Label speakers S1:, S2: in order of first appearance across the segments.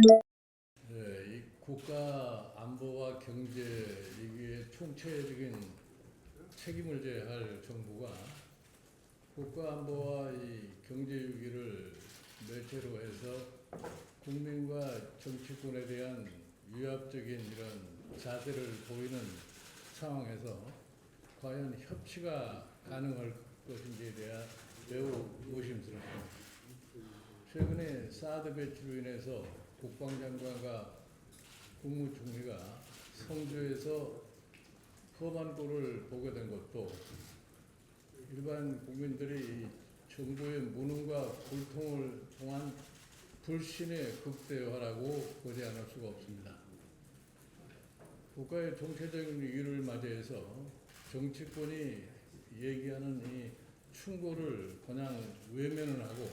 S1: 이 국가 안보와 경제 이게 총체적인 책임을 져야 할 정부가 국가 안보와 이 경제 위기를 매체로 해서 국민과 정치권에 대한 위압적인 이런 자세를 보이는 상황에서 과연 협치가 가능할 것인지에 대한 매우 의심스럽습니다. 최근에 사드 배치로 인해서 국방장관과 국무총리가 성주에서 험한 꼴을 보게 된 것도 일반 국민들이 정부의 무능과 불통을 통한 불신의 극대화라고 보지 않을 수가 없습니다. 국가의 정체적인 위기를 맞이해서 정치권이 얘기하는 이 충고를 그냥 외면을 하고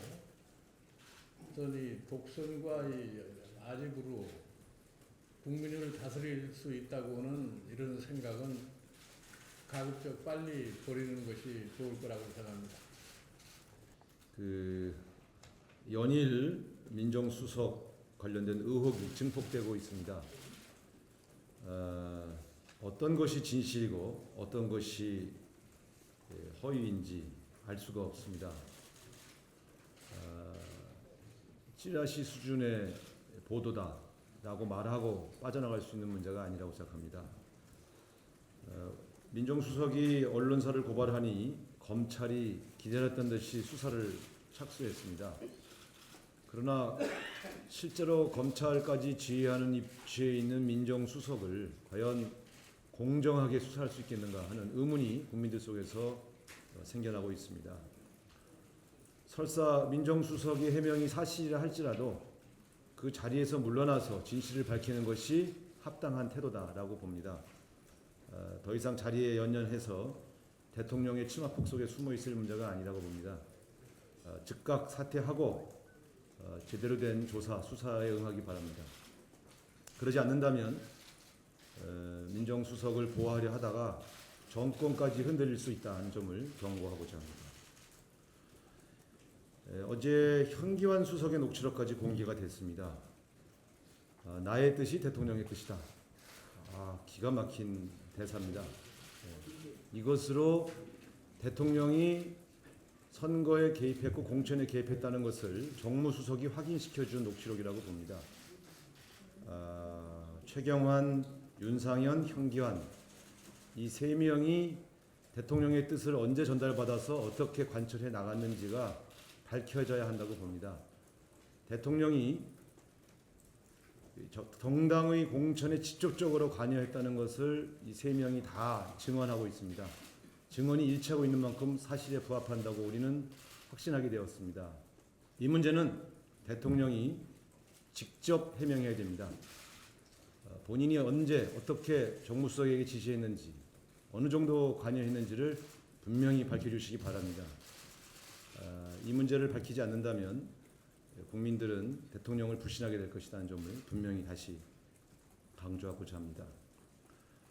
S1: 어떤 이 독선과 이 아집으로 국민을 다스릴 수 있다고는 이런 생각은 가급적 빨리 버리는 것이 좋을 거라고 생각합니다.
S2: 연일 민정수석 관련된 의혹이 증폭되고 있습니다. 어떤 것이 진실이고 어떤 것이 허위인지 알 수가 없습니다. 찌라시 수준의 보도다라고 말하고 빠져나갈 수 있는 문제가 아니라고 생각합니다. 민정수석이 언론사를 고발하니 검찰이 기다렸던 듯이 수사를 착수했습니다. 그러나 실제로 검찰까지 지휘하는 입지에 있는 민정수석을 과연 공정하게 수사할 수 있겠는가 하는 의문이 국민들 속에서 생겨나고 있습니다. 설사 민정수석의 해명이 사실이라 할지라도 그 자리에서 물러나서 진실을 밝히는 것이 합당한 태도다라고 봅니다. 더 이상 자리에 연연해서 대통령의 치마폭 속에 숨어 있을 문제가 아니라고 봅니다. 즉각 사퇴하고 제대로 된 조사, 수사에 응하기 바랍니다. 그러지 않는다면 민정수석을 보호하려 하다가 정권까지 흔들릴 수 있다는 점을 경고하고자 합니다. 어제 현기환 수석의 녹취록까지 공개가 됐습니다. 나의 뜻이 대통령의 뜻이다. 기가 막힌 대사입니다. 이것으로 대통령이 선거에 개입했고 공천에 개입했다는 것을 정무수석이 확인시켜준 녹취록이라고 봅니다. 최경환, 윤상현, 현기환 이 세 명이 대통령의 뜻을 언제 전달받아서 어떻게 관철해 나갔는지가 밝혀져야 한다고 봅니다. 대통령이 정당의 공천에 직접적으로 관여했다는 것을 이 세 명이 다 증언하고 있습니다. 증언이 일치하고 있는 만큼 사실에 부합한다고 우리는 확신하게 되었습니다. 이 문제는 대통령이 직접 해명해야 됩니다. 본인이 언제 어떻게 정무수석에게 지시했는지 어느 정도 관여했는지를 분명히 밝혀주시기 바랍니다. 이 문제를 밝히지 않는다면 국민들은 대통령을 불신하게 될 것이라는 점을 분명히 다시 강조하고자 합니다.